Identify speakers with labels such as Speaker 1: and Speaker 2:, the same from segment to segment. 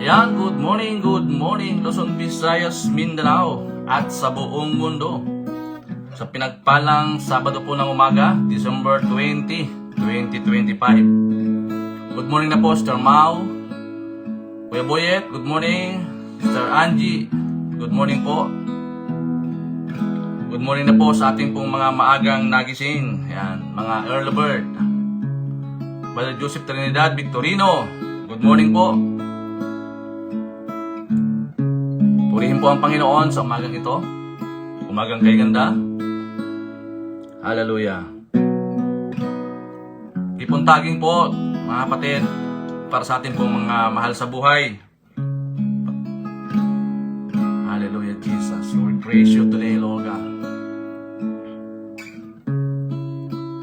Speaker 1: Yan, good morning Luzon, Visayas, Mindanao at sa buong mundo. Sa pinagpalang Sabado po ng umaga, December 20, 2025. Good morning na po, Sister Mau, Kuya Boyet, good morning. Sister Angie, good morning po. Good morning na po sa ating pong mga maagang nagising. Yan, mga early bird. Brother Joseph Trinidad Victorino, good morning po. Purihin po ang Panginoon sa umagang ito. Umagang kay ganda. Hallelujah. Ipuntaging po, mga kapatid, para sa ating pong mga mahal sa buhay. Hallelujah, Jesus. We praise you today, Lord God.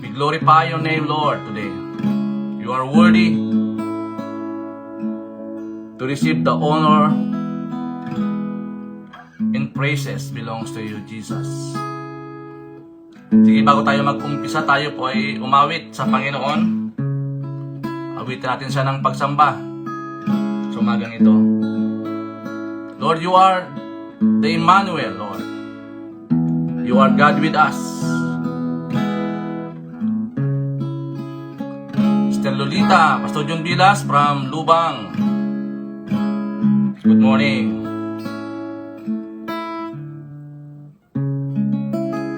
Speaker 1: We glorify your name, Lord, today. You are worthy to receive the honor and praises belongs to you, Jesus. Sige, bago tayo mag-umpisa, tayo po ay umawit sa Panginoon. Awitin natin siya ng pagsamba sa umagang ito. Lord, you are the Emmanuel, Lord. You are God with us. Sister Lolita, Pastor John Vilas from Lubang. Good morning.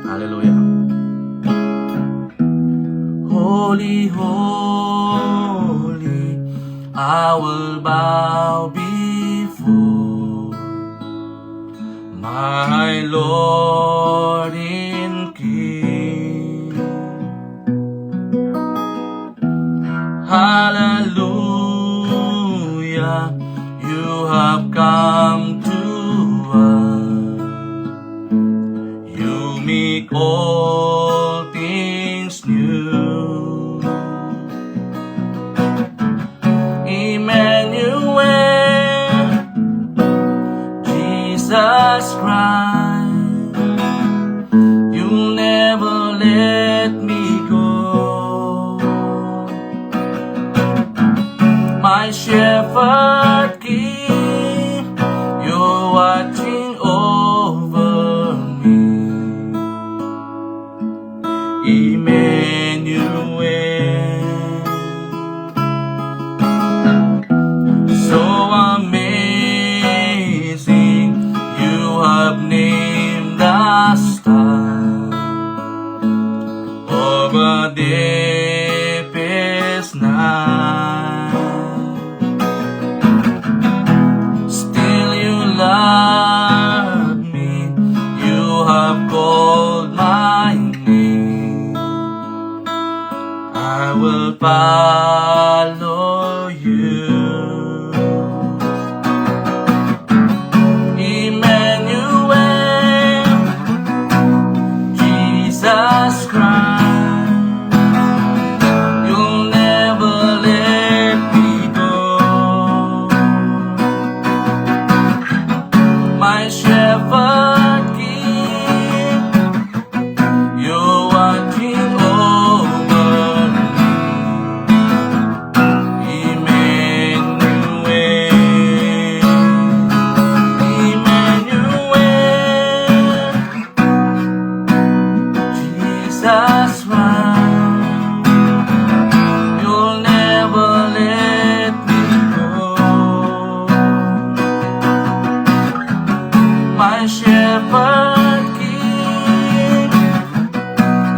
Speaker 1: Hallelujah. Holy, holy, I will bow before my Lord and King. Hallelujah, you have come to us. You make all things new. Emmanuel, Jesus Christ, you'll never let me go. My shepherd king, you're watching over me. Emmanuel, so amazing, you have named the star of a deepest night. Still you love me, you have called my name. I will follow you. Emmanuel, Jesus Christ, you'll never let me go. My shepherd king, you're watching over me. Emmanuel, Emmanuel, Jesus Christ, you'll never let me go. My shepherd king,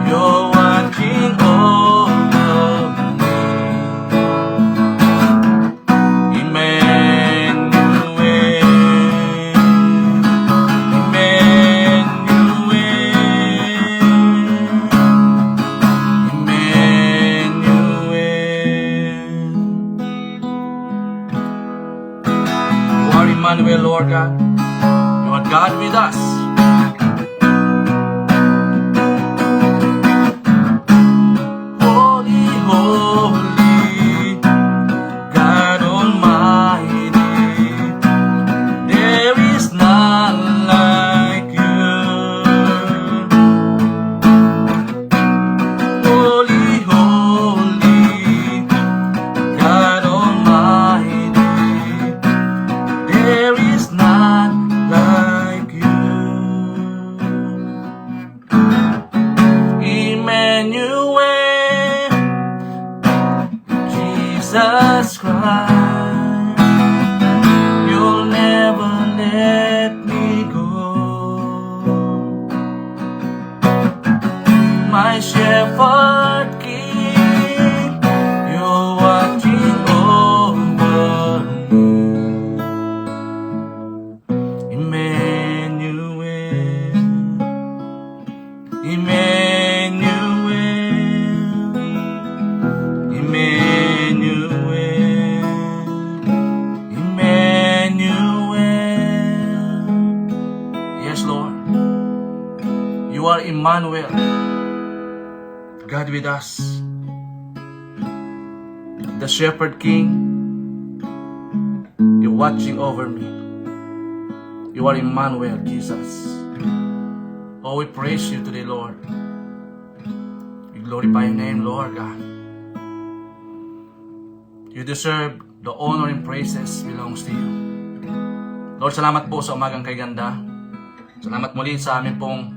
Speaker 1: you're watching over me. Emmanuel, Emmanuel. You are Emmanuel, Lord God. You are God with us. Holy, holy, God Almighty, there is none like you. Holy, holy, God Almighty, You are Emmanuel, God with us. The Shepherd King, you're watching over me. You are Emmanuel, Jesus. Oh, we praise you today, Lord. We glorify your name, Lord God. You deserve the honor and praises belongs to you. Lord, salamat po sa umagang kay ganda. Salamat muli sa amin pong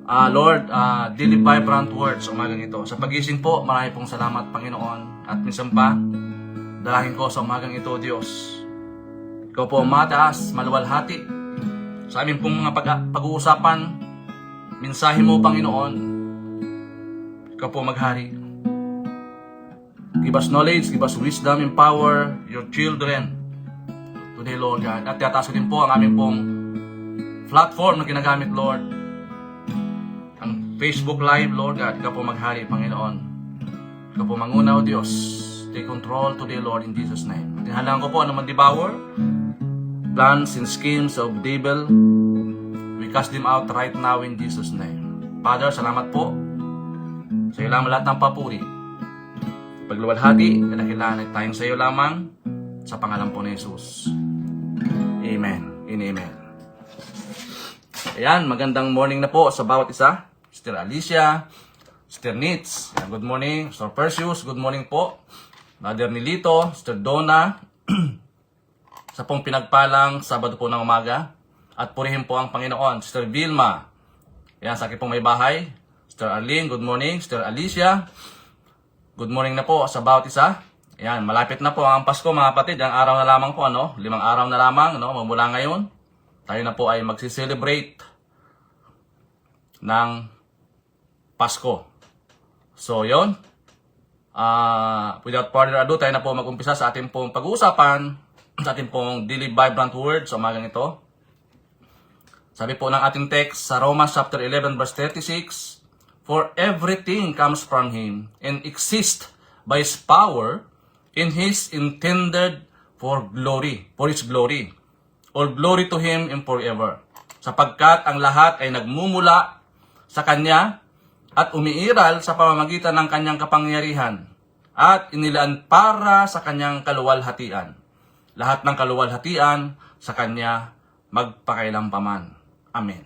Speaker 1: Lord, daily vibrant words sa umagang ito. Sa pagising po, marami pong salamat, Panginoon. At minsan pa, dalahin ko sa umagang ito, Diyos. Ikaw po mataas, maluwalhati. Sa amin pong mga pag-uusapan, mensahe mo, Panginoon. Ikaw po maghari. Give us knowledge, give us wisdom, empower your children today, Lord God. At tiyataas ko din po ang aming pong platform na ginagamit, Lord. Ang Facebook Live, Lord God. Ikaw po maghari, Panginoon. Ikaw po manguna, O Diyos. Take control today, Lord, in Jesus' name. Tinahalaan ko po ang devour, plans and schemes of devil. We cast them out right now in Jesus' name. Father, salamat po. Sa iyo lamang lahat ng papuri. Pagluwalhati, kailangan ay tayong sa iyo lamang sa pangalan po ni Jesus. Amen and amen. Ayan, magandang morning na po sa bawat isa. Sister Alicia, Sister Nitz, good morning. Sister Perseus, good morning po. Brother Nilito, Sister Donna, sa pong pinagpalang Sabado po ng umaga. At purihin po ang Panginoon. Sister Vilma, ayan, sa akin pong may bahay. Sister Arlene, good morning. Sister Alicia, good morning na po sa bawat isa. Ayan, malapit na po ang Pasko, mga kapatid. Ang araw na lamang po, 5 araw na lamang, mula ngayon. Tayo na po ay magsi-celebrate ng Pasko. So, yon. Without further ado, tayo na po mag-umpisa sa ating pong pag-uusapan, sa ating pong daily vibrant word sa umagang ito. Sabi po ng ating text sa Romans chapter 11 verse 36, for everything comes from Him and exists by His power in His intended for His glory. All glory to Him in forever. Sapagkat ang lahat ay nagmumula sa Kanya at umiiral sa pamamagitan ng Kanyang kapangyarihan at inilaan para sa Kanyang kaluwalhatian. Lahat ng kaluwalhatian sa Kanya magpakailanpaman. Amen.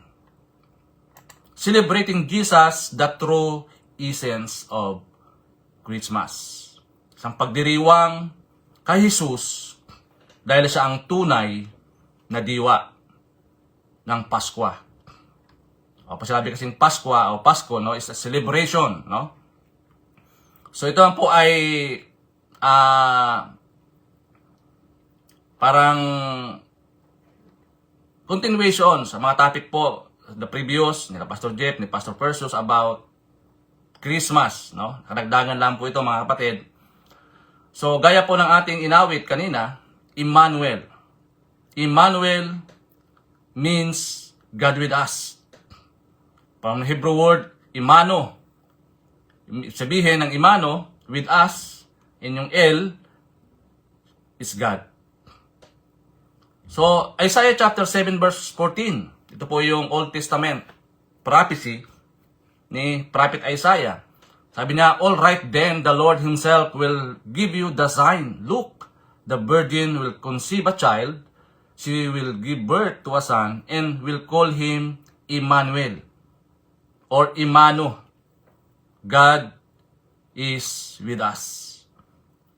Speaker 1: Celebrating Jesus, the true essence of Christmas. Isang pagdiriwang kay Jesus dahil siya ang tunay na diwa ng Pasko. O pasabi kasing Pasko o Pasko, is a celebration, So ito po ay parang continuation sa mga topic po the previous nila Pastor Jeff, ni Pastor Perseus about Christmas, Karagdagan lang po ito, mga kapatid. So gaya po ng ating inawit kanina, Emmanuel. Emmanuel means God with us. From Hebrew word, Imano. Sabihin ng Imano, with us, in yung L, is God. So, Isaiah chapter 7 verse 14. Ito po yung Old Testament prophecy ni Prophet Isaiah. Sabi niya, all right then, the Lord Himself will give you the sign. Look, the virgin will conceive a child. She will give birth to a son and will call him Emmanuel or Imano. God is with us.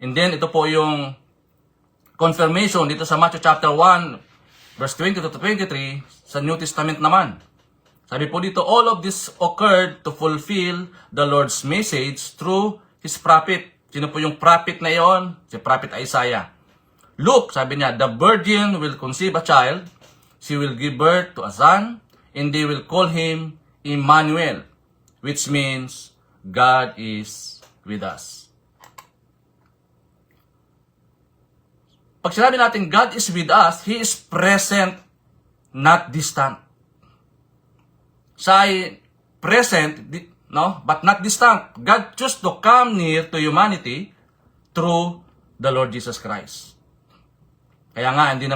Speaker 1: And then, ito po yung confirmation dito sa Matthew chapter 1, verse 20 to 23, sa New Testament naman. Sabi po dito, all of this occurred to fulfill the Lord's message through His prophet. Sino po yung prophet na yon? Si Prophet Isaiah. Look, sabi niya, the virgin will conceive a child, she will give birth to a son, and they will call him Emmanuel, which means God is with us. Pag sinabi natin God is with us, He is present, not distant. Siya ay present, but not distant. God chose to come near to humanity through the Lord Jesus Christ. Kaya nga, hindi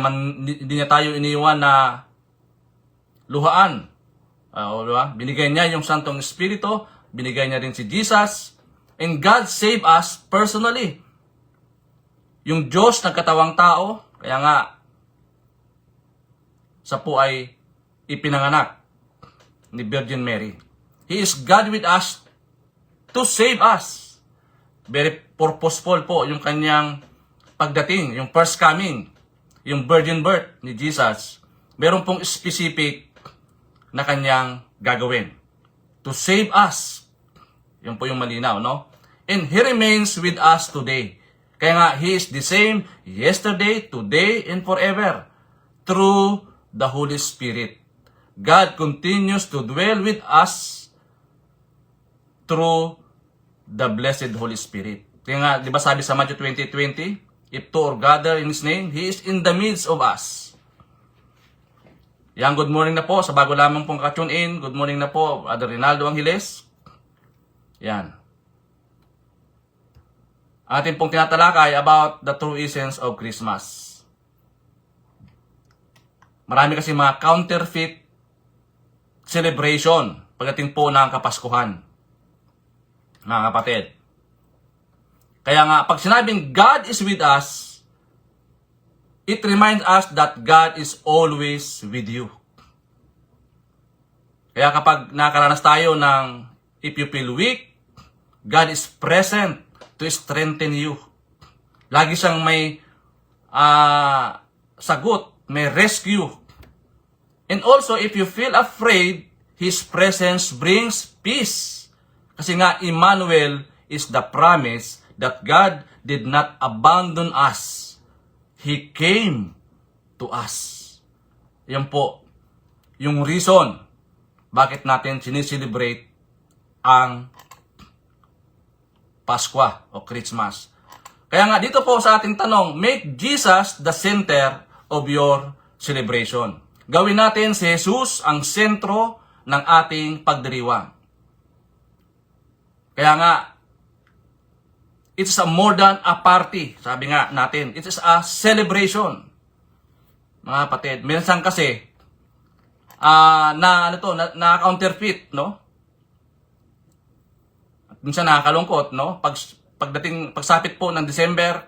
Speaker 1: niya tayo iniwan na luhaan. Diba? Binigay niya yung Santong Espiritu, binigay niya rin si Jesus, and God saved us personally. Yung Diyos nagkatawang tao, kaya nga, sa po ay ipinanganak ni Virgin Mary. He is God with us to save us. Very purposeful po yung kanyang pagdating, yung first coming, yung virgin birth ni Jesus. Meron pong specific na kanyang gagawin. To save us. Yun po yung malinaw, no? And He remains with us today. Kaya nga, He is the same yesterday, today, and forever. Through the Holy Spirit. God continues to dwell with us through the blessed Holy Spirit. Kaya nga, di ba sabi sa Matthew 20:20, if two or gather in His name, He is in the midst of us. Yan, good morning na po. Sa bago lamang pong ka-tune in, good morning na po, Brother Rinaldo Angeles. Yan. Atin pong tinatalakay about the true essence of Christmas. Marami kasi mga counterfeit celebration pagdating po ng Kapaskuhan. Mga kapatid. Kaya nga, pag sinabing God is with us, it reminds us that God is always with you. Kaya kapag nakaranas tayo ng if you feel weak, God is present to strengthen you. Lagi siyang may sagot, may rescue. And also, if you feel afraid, His presence brings peace. Kasi nga, Emmanuel is the promise that God did not abandon us. He came to us. Yan po, yung reason bakit natin sineselebrate ang Pasko o Christmas. Kaya nga, dito po sa ating tanong, make Jesus the center of your celebration. Gawin natin si Jesus ang sentro ng ating pagdiriwang. Kaya nga, it's a more than a party. Sabi nga natin, it is a celebration. Mga kapatid, minsan kasi, na counterfeit, no? At minsan nakakalungkot, no? Pagsapit po ng December,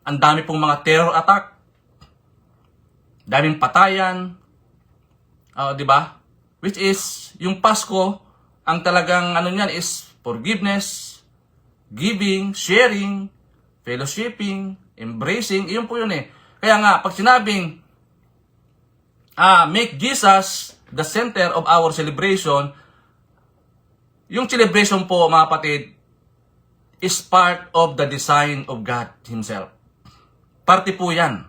Speaker 1: ang dami pong mga terror attack, daming patayan, di ba? Which is, yung Pasko, ang talagang niyan is forgiveness, giving, sharing, fellowshipping, embracing, iyon po yun eh. Kaya nga, pag sinabing, make Jesus the center of our celebration, yung celebration po, mga kapatid, is part of the design of God Himself. Parte po yan.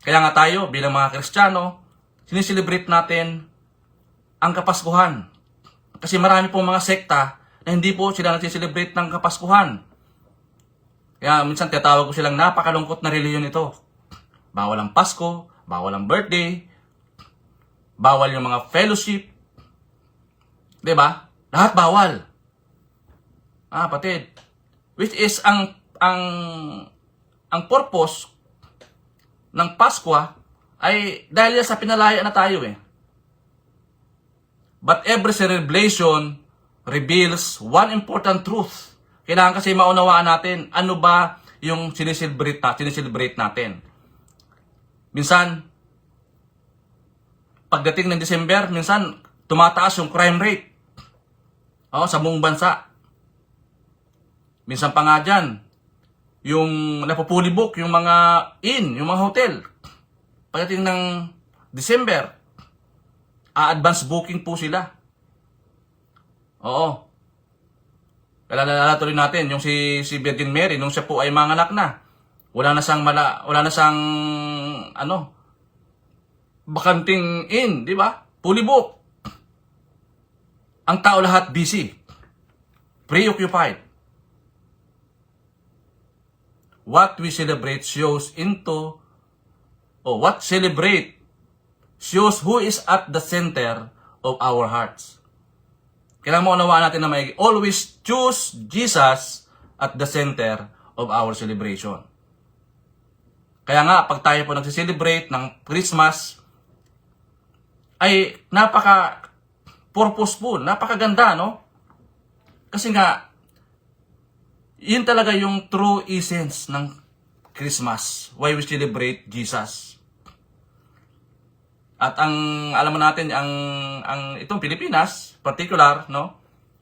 Speaker 1: Kaya nga tayo, bilang mga Kristiyano, sineselebrate natin ang Kapaskuhan. Kasi marami pong mga sekta na hindi po sila nagsiselebrate ng Kapaskuhan. Kaya minsan tinatawag ko silang napakalungkot na reliyon ito. Bawal ang Pasko, bawal ang birthday, bawal yung mga fellowship. Diba? Lahat bawal. Patid. Which is ang purpose ng Pasko ay dahil sa pinalaya na tayo eh. But every celebration reveals one important truth. Kailangan kasi maunawaan natin ano ba yung sineselebrate natin. Minsan, pagdating ng December, minsan tumataas yung crime rate sa buong bansa. Minsan pa nga dyan, yung napupulibok yung mga yung mga hotel. Pagdating ng December, advance booking po sila. Oo. Kailangan tuloy natin yung si Virgin Mary nung siya po ay manganak na. Wala na siyang bakanting inn, di ba? Fully booked. Ang tao lahat busy. Preoccupied. What we celebrate shows shows who is at the center of our hearts. Kailangan maunawaan natin na may always choose Jesus at the center of our celebration. Kaya nga, pag tayo po nagsiselebrate ng Christmas, ay purposeful. Napakaganda, no? Kasi nga, yun talaga yung true essence ng Christmas. Why we celebrate Jesus. At alam mo natin, itong Pilipinas, particular, no?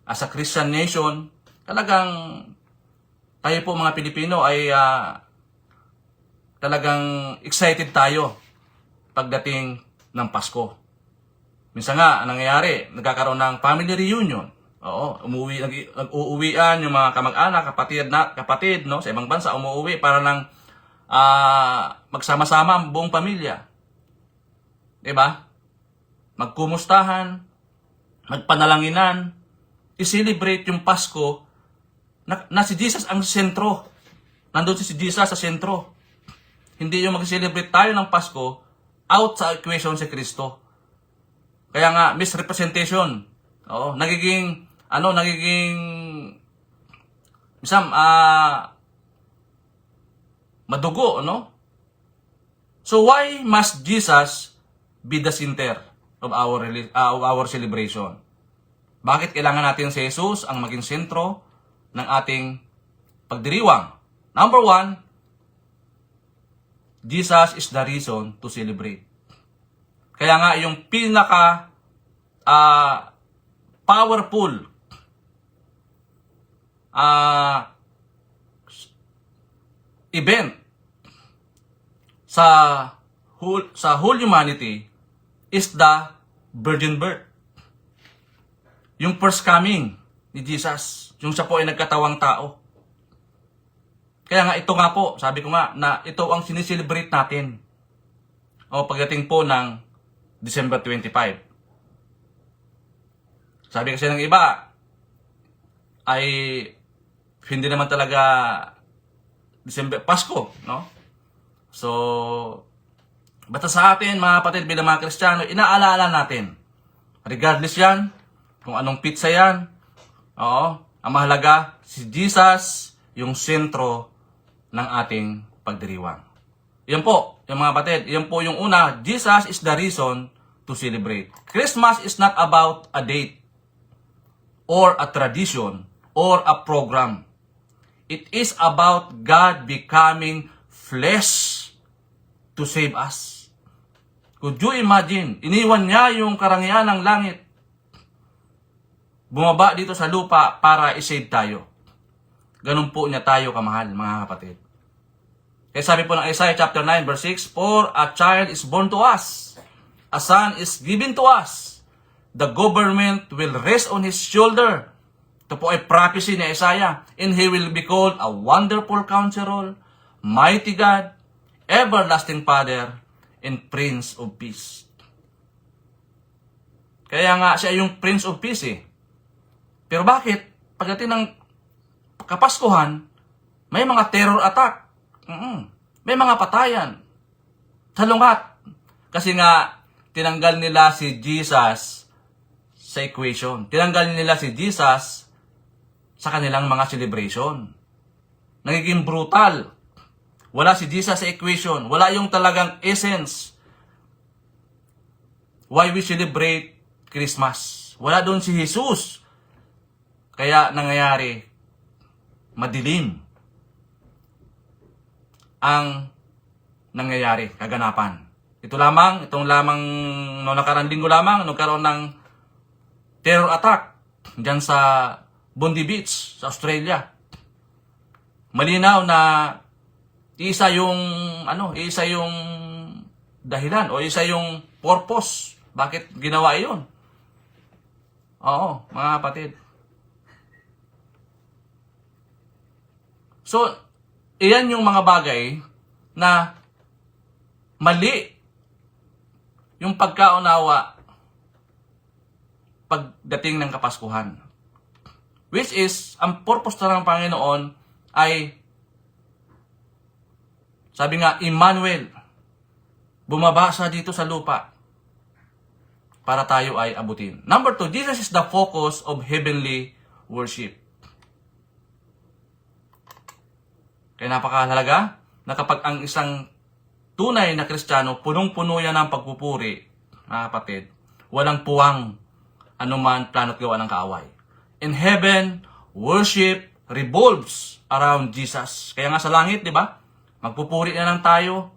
Speaker 1: As a Christian nation, talagang tayo po mga Pilipino ay talagang excited tayo pagdating ng Pasko. Minsan nga, anong nangyayari? Nagkakaroon ng family reunion. Oo, nag-uuwian yung mga kamag-anak, kapatid, no, sa ibang bansa, umuwi para lang magsama-sama ang buong pamilya. 'Di ba? Magkumustahan, magpanalanginan, i-celebrate yung Pasko na si Jesus ang sentro. Nandun si Jesus sa sentro. Hindi yung mag-celebrate tayo ng Pasko out sa equation si Kristo. Kaya nga, misrepresentation. Oo, nagiging madugo, no? So why must Jesus be the center of our celebration? Bakit kailangan natin si Jesus ang maging sentro ng ating pagdiriwang? Number 1, Jesus is the reason to celebrate. Kaya nga yung pinaka powerful event sa whole humanity is the virgin birth. Yung first coming ni Jesus, yung siya po ay nagkatawang tao. Kaya nga ito nga po, sabi ko nga na ito ang sineselebrate natin. O pagdating po ng December 25. Sabi kasi ng iba, ay hindi naman talaga Pasko, no? So, basta sa atin, mga kapatid, bilang mga Kristiyano, inaalala natin. Regardless yan, kung anong pizza yan, oo, ang mahalaga, si Jesus, yung sentro ng ating pagdiriwang. Yan po, yung mga kapatid, yan po yung una, Jesus is the reason to celebrate. Christmas is not about a date, or a tradition, or a program. It is about God becoming flesh to save us. Could you imagine? Iniwan niya yung karangyaan ng langit. Bumaba dito sa lupa para i-save tayo. Ganun po niya tayo kamahal, mga kapatid. Kaya sabi po ng Isaiah chapter 9 verse 6, For a child is born to us, a son is given to us, the government will rest on his shoulder. Ito po ay prophecy ni Isaiah. And he will be called a wonderful counselor, mighty God, everlasting Father, and Prince of Peace. Kaya nga siya yung Prince of Peace eh. Pero bakit? Pagdating ng Kapaskuhan, may mga terror attack. May mga patayan. Salungat. Kasi nga, tinanggal nila si Jesus sa equation. Tinanggal nila si Jesus sa kanilang mga celebration. Nagiging brutal. Wala si Jesus sa equation. Wala yung talagang essence. Why we celebrate Christmas. Wala doon si Jesus. Kaya nangyayari, madilim ang nangyayari, kaganapan. Itong lamang, no nakarang linggo lamang, nagkaroon ng terror attack dyan sa Bondi Beach, sa Australia. Malinaw na isa yung dahilan o isa yung purpose bakit ginawa iyon. Oo, mga kapatid. So, iyan yung mga bagay na mali yung pagkaunawa pagdating ng Kapaskuhan. Which is, ang purpose na ng Panginoon ay, sabi nga, Emmanuel, bumaba siya dito sa lupa para tayo ay abutin. Number 2, Jesus is the focus of heavenly worship. Kaya napakahalaga na kapag ang isang tunay na Kristiyano, punong-puno yan ng pagpupuri, mga kapatid, walang puwang anuman plano't gawa ng kaaway. In heaven, worship revolves around Jesus. Kaya nga sa langit, di ba? Magpupuri na lang tayo.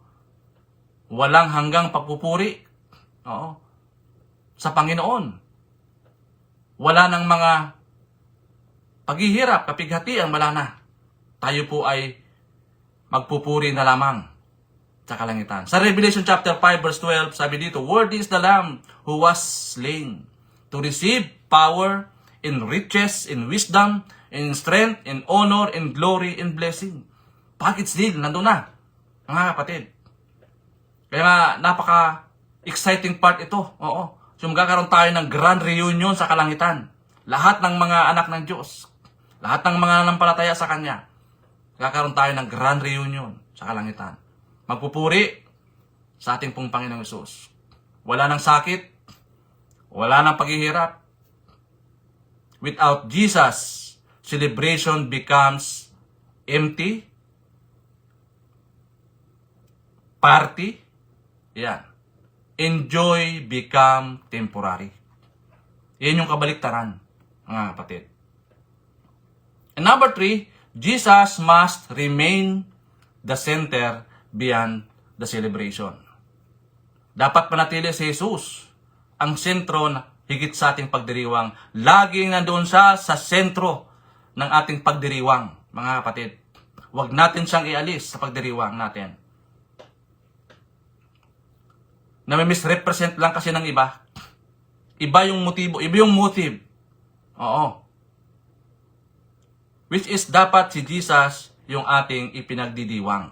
Speaker 1: Walang hanggang pagpupuri. Oo. Sa Panginoon. Wala ng mga paghihirap, kapighatian, wala na. Tayo po ay magpupuri na lamang sa kalangitan. Sa Revelation chapter 5 verse 12, sabi dito, "Worthy is the Lamb who was slain to receive power in riches, in wisdom, in strength, in honor, in glory, in blessing." Package deal, nandun na, mga kapatid. Kaya nga, napaka-exciting part ito. Oo. So, magkakaroon tayo ng grand reunion sa kalangitan. Lahat ng mga anak ng Diyos, lahat ng mga nanampalataya sa Kanya, magkakaroon tayo ng grand reunion sa kalangitan. Magpupuri sa ating pong Panginoong Hesus. Wala ng sakit, wala ng paghihirap. Without Jesus, celebration becomes empty. Party, yan. Enjoy become temporary. Yan yung kabaliktaran, mga kapatid. And number 3, Jesus must remain the center beyond the celebration. Dapat panatili si Jesus ang sentro na higit sa ating pagdiriwang. Laging nandoon siya sa sentro ng ating pagdiriwang, mga kapatid. Huwag natin siyang ialis sa pagdiriwang natin. Na-misrepresent lang kasi ng iba. Iba yung motibo, iba yung motive. Oo. Which is dapat si Jesus yung ating ipinagdidiwang.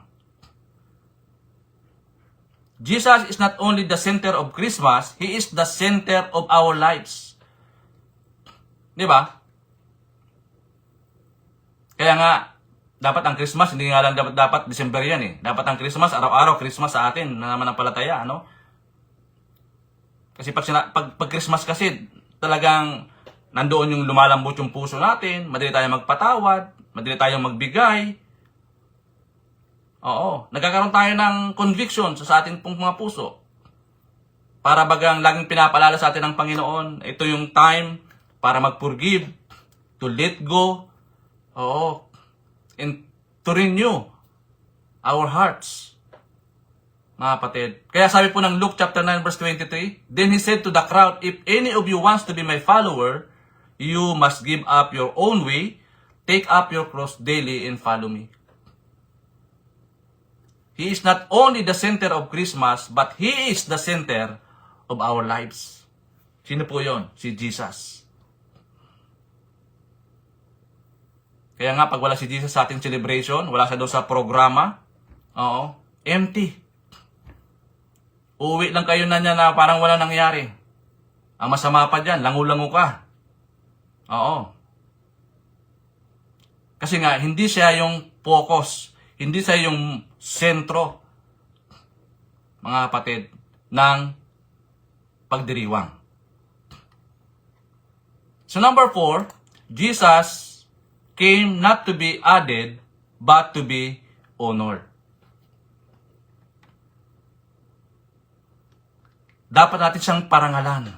Speaker 1: Jesus is not only the center of Christmas, He is the center of our lives. Di ba? Kaya nga, dapat ang Christmas, hindi nga lang dapat December yan eh. Dapat ang Christmas, araw-araw Christmas sa atin, na naman ang palataya, ano? Kasi pag Christmas kasi, talagang nandoon yung lumalambot yung puso natin, madali tayong magpatawad, madali tayong magbigay. Oo, nagkakaroon tayo ng conviction sa ating pong mga puso. Para bagang laging pinapaalala sa atin ng Panginoon, ito yung time para mag-forgive, to let go, oo, and to renew our hearts. Mga kapatid. Kaya sabi po ng Luke chapter 9 verse 23, "Then he said to the crowd, if any of you wants to be my follower, you must give up your own way, take up your cross daily and follow me." He is not only the center of Christmas, but He is the center of our lives. Sino po yon? Si Jesus. Kaya nga, pag wala si Jesus sa ating celebration, wala siya doon sa programa, oo, empty. Uwi lang kayo na niya na parang wala nangyari. Ang masama pa dyan, langu-langu ka. Oo. Kasi nga, hindi siya yung focus, hindi siya yung sentro, mga kapatid, ng pagdiriwang. So number 4, Jesus came not to be added, but to be honored. Dapat natin siyang parangalan.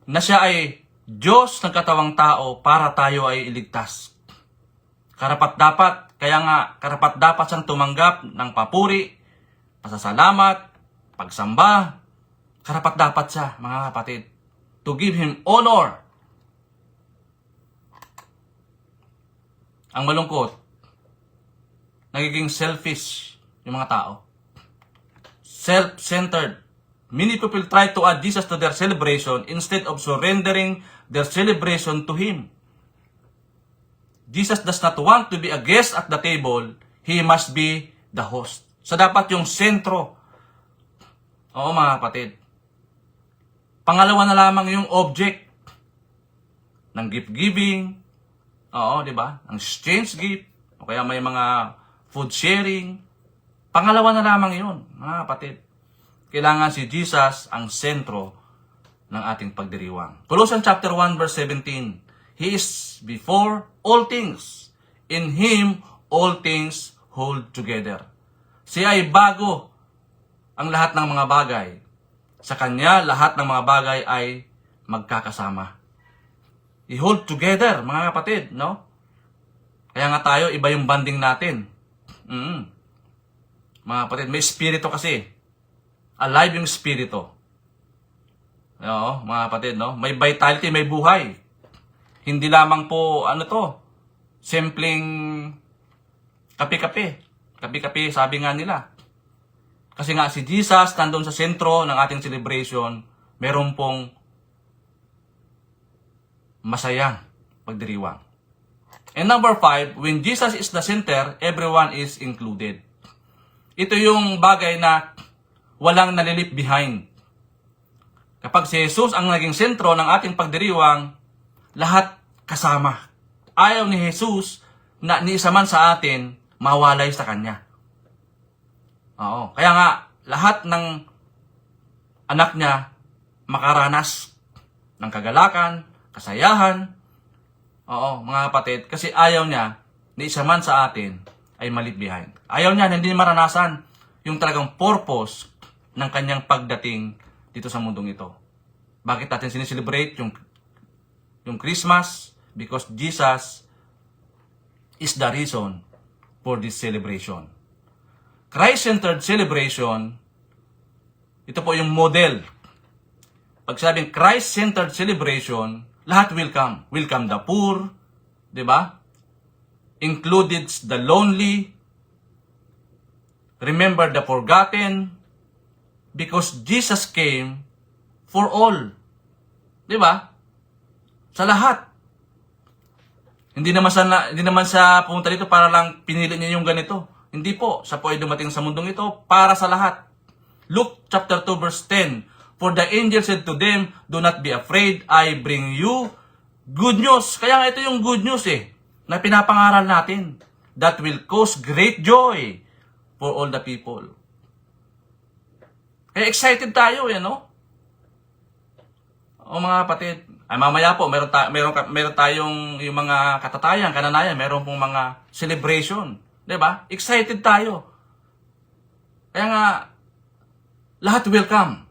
Speaker 1: Na siya ay Diyos ng katawang tao para tayo ay iligtas. Karapat-dapat, kaya nga karapat-dapat siyang tumanggap ng papuri, pasasalamat, pagsamba. Karapat-dapat siya, mga kapatid, to give Him honor. Ang malungkot, nagiging selfish yung mga tao. Self-centered. Many people try to add Jesus to their celebration instead of surrendering their celebration to Him. Jesus does not want to be a guest at the table. He must be the host. So dapat yung sentro. Oo, mga kapatid. Pangalawa na lamang yung object ng gift giving. Oo, di ba? Ang exchange gift. O kaya may mga food sharing. Pangalawa na lamang yun, mga kapatid. Kailangan si Jesus ang sentro ng ating pagdiriwang. Colossians chapter 1 verse 17. He is before all things. In Him, all things hold together. Siya ay bago ang lahat ng mga bagay. Sa Kanya, lahat ng mga bagay ay magkakasama. I-hold together, mga kapatid, no? Kaya nga tayo, iba yung bonding natin. Mga kapatid, may espiritu kasi. Alive yung espiritu. Oo, mga kapatid, no? May vitality, may buhay. Hindi lamang po, simpleng kape-kape. Kape-kape, sabi nga nila. Kasi nga si Jesus, nandun sa sentro ng ating celebration, meron pong masayang pagdiriwang. And number 5, when Jesus is the center, everyone is included. Ito yung bagay na walang nalilip behind. Kapag si Jesus ang naging sentro ng ating pagdiriwang, lahat kasama. Ayaw ni Jesus na ni isa man sa atin mawalay sa Kanya. Oo. Kaya nga, lahat ng anak niya makaranas ng kagalakan, kasayahan. Oo, mga kapatid. Kasi ayaw niya na isa man sa atin ay ma-leave behind. Ayaw niya na hindi maranasan yung talagang purpose ng Kanyang pagdating dito sa mundong ito. Bakit natin sineselebrate yung Christmas? Because Jesus is the reason for this celebration. Christ-centered celebration, ito po yung model. Pag sabing Christ-centered celebration, lahat welcome. Welcome the poor, di ba? Included the lonely. Remember the forgotten. Because Jesus came for all. Di ba? Sa lahat. Hindi naman sa pumunta dito para lang pinili niya yung ganito. Hindi po. Siya po ay dumating sa mundong ito para sa lahat. Luke chapter 2 verse 10. For the angel said to them, do not be afraid, I bring you good news. Kaya nga ito yung good news na pinapangaral natin. That will cause great joy for all the people. Kaya excited tayo O mga kapatid, ay mamaya po, meron tayong yung mga katatayan, kananayan, meron pong mga celebration. Diba? Excited tayo. Kaya nga, lahat welcome.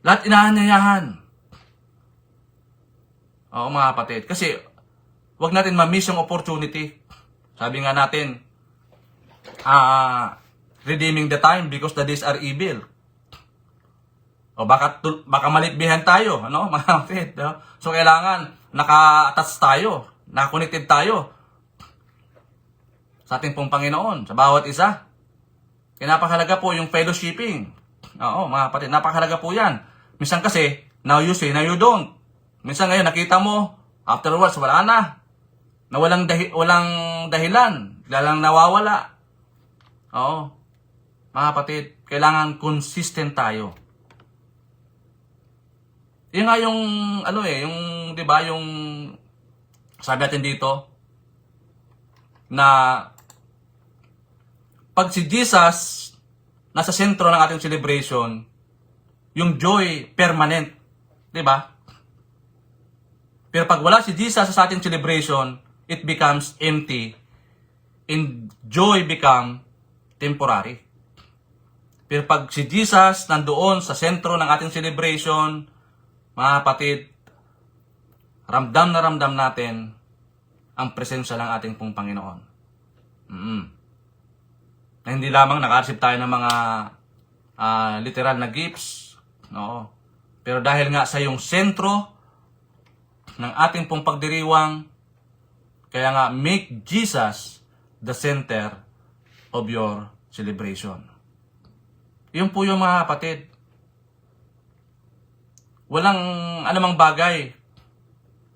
Speaker 1: Lahat inaanyayahan. Oo mga kapatid. Kasi, wag natin ma-miss yung opportunity. Sabi nga natin, redeeming the time because the days are evil. O baka malitbihan tayo, mga kapatid. So, kailangan naka-attach tayo, naka-connected tayo sa ating pong Panginoon, sa bawat isa. Kaya napakahalaga po yung fellowshipping. Oo, mga kapatid, napakahalaga po yan. Minsan kasi, now you say, now you don't. Minsan ngayon, nakita mo, afterwards, wala na. Na walang dahilan, lalang nawawala. Oo. Mga kapatid, kailangan consistent tayo. Yun nga yung, di ba, yung, sabi natin dito, na, pag si Jesus, nasa sentro ng ating celebration, yung joy permanent. Di ba? Pero pag wala si Jesus sa ating celebration, it becomes empty. And joy become temporary. Pero pag si Jesus nandoon sa sentro ng ating celebration, mga kapatid, ramdam na ramdam natin ang presensya ng ating pong Panginoon. Na hindi lamang naka-receive tayo ng mga literal na gifts, pero dahil nga sa yung sentro ng ating pong pagdiriwang, kaya nga make Jesus the center of your celebration. Yun po yung mga kapatid. Walang anumang bagay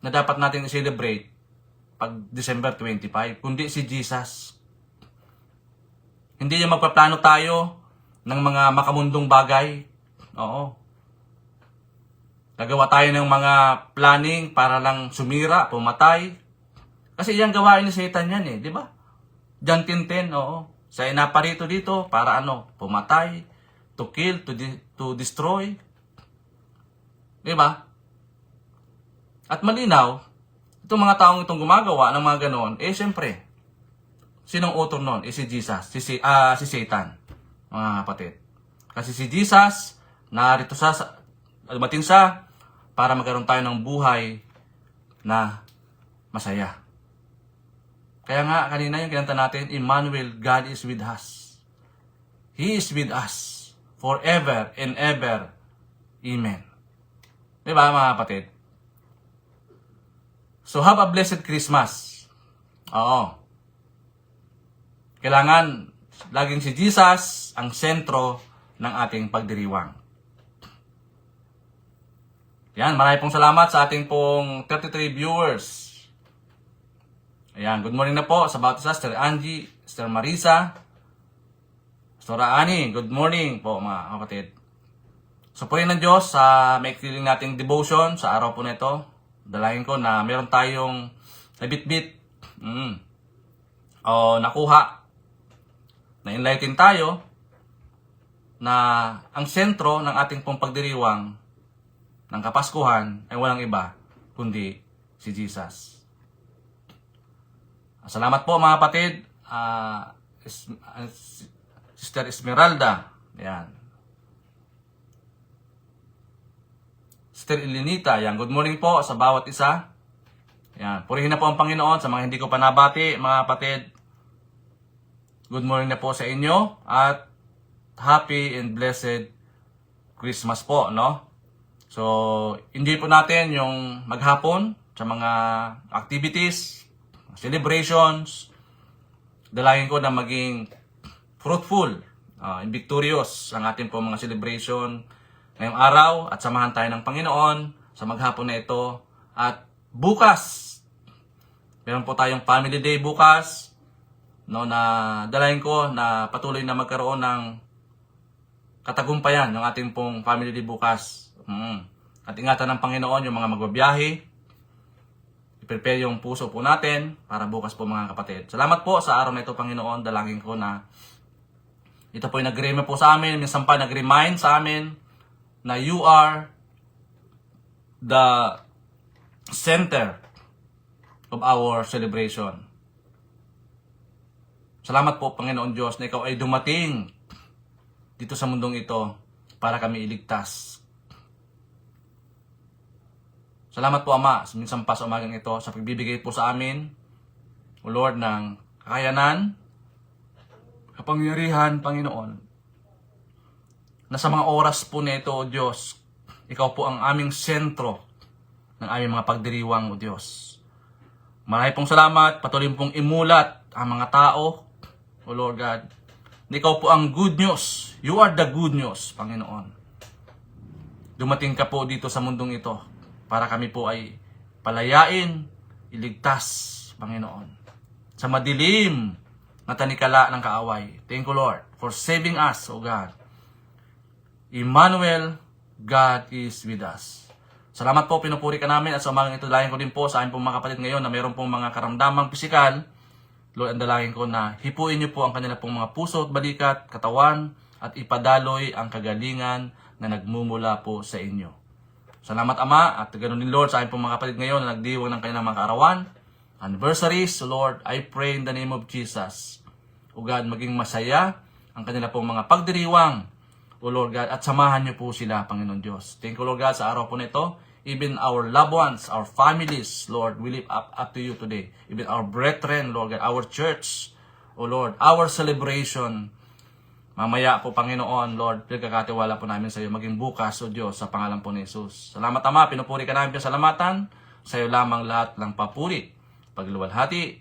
Speaker 1: na dapat natin i-celebrate pag December 25, kundi si Jesus. Hindi yung magpaplano tayo ng mga makamundong bagay. Oo. Nagawa tayo ng mga planning para lang sumira, pumatay. Kasi yan gawain ni Satan yan di ba? John 10:10, oo. Sa inaparito dito para pumatay, to kill, to destroy. Di ba? At malinaw, itong mga taong itong gumagawa ng mga ganon, siyempre, Sinong author nun? Si Jesus, si Satan, mga kapatid. Kasi si Jesus, narito dumating siya para magkaroon tayo ng buhay na masaya. Kaya nga, kanina yung kinanta natin, Emmanuel, God is with us. He is with us forever and ever. Amen. Diba, mga kapatid? So, have a blessed Christmas. Oo. Kailangan, laging si Jesus ang sentro ng ating pagdiriwang. Yan, marami pong salamat sa ating pong 33 viewers. Ayan, good morning na po sa bawat isa, Sister Angie, Sister Marisa, Sister Ani, good morning po mga kapatid. So, purihin ng Diyos sa maikling nating devotion sa araw po na ito. Dalahin ko na meron tayong nabitbit o nakuha, na-enlighten tayo na ang sentro ng ating pong pagdiriwang ng Kapaskuhan ay walang iba kundi si Jesus. Salamat po mga kapatid. Sister Esmeralda. Ayan. Sister Elenita. Ayan. Good morning po sa bawat isa. Ayan. Purihin na po ang Panginoon sa mga hindi ko pa nabati, mga kapatid. Good morning na po sa inyo at happy and blessed Christmas po, no? So, enjoy po natin yung maghapon sa mga activities, celebrations. Dalayan ko na maging fruitful and victorious ang ating po mga celebration ngayong araw at samahan tayo ng Panginoon sa maghapon na ito. At bukas, meron po tayong family day bukas, no, na dalayan ko na patuloy na magkaroon ng katagumpayan ng ating pong family day bukas. At ingatan ng Panginoon yung mga magbabiyahe. I-prepare yung puso po natin para bukas po mga kapatid. Salamat po sa araw na ito, Panginoon. Dalangin ko na ito po yung nag-remind po sa amin, minsan pa nag-remind sa amin na you are the center of our celebration. Salamat po, Panginoon Diyos, na ikaw ay dumating dito sa mundong ito para kami iligtas. Salamat po, Ama, minsan pa sa umagang ito sa pagbibigay po sa amin, O Lord, ng kakayanan, kapangyarihan, Panginoon, na sa mga oras po nito, O Diyos, ikaw po ang aming sentro ng aming mga pagdiriwang, O Diyos. Marami pong salamat, patuloy pong imulat ang mga tao, O Lord God. Ikaw po ang good news. You are the good news, Panginoon. Dumating ka po dito sa mundong ito para kami po ay palayain, iligtas, Panginoon, sa madilim na tanikala ng kaaway. Thank you, Lord, for saving us, O God. Emmanuel, God is with us. Salamat po, pinupuri ka namin at sa umagang ito, dalangin ko din po sa aking pong mga kapatid ngayon na mayroon pong mga karamdamang pisikal. Lord, ang dalangin ko na hipuin niyo po ang kanila pong mga puso at balikat, katawan, at ipadaloy ang kagalingan na nagmumula po sa inyo. Salamat, Ama, at ganoon din, Lord, sa aking pong mga kapatid ngayon na nagdiwang ng kanilang mga kaarawan, anniversaries. So, Lord, I pray in the name of Jesus, O God, maging masaya ang kanila pong mga pagdiriwang, O Lord God, at samahan niyo po sila, Panginoon Diyos. Thank you, Lord God, sa araw po na ito. Even our loved ones, our families, Lord, we lift up to you today. Even our brethren, Lord God, our church, O Lord, our celebration. Mamaya po, Panginoon, Lord, pinagkakatiwala po namin sa iyo maging bukas, O Diyos, sa pangalan po ni Jesus. Salamat, Ama, pinupuri ka namin salamatan. Sa iyo lamang lahat ng papuri, pagluwalhati,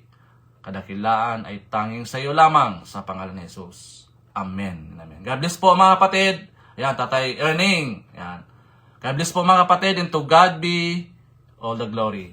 Speaker 1: kadakilaan ay tanging sa iyo lamang sa pangalan ni Jesus. Amen. Amen. God bless po mga kapatid. Ayan, Tatay Erning. Ayan. God bless po mga kapatid, and to God be all the glory.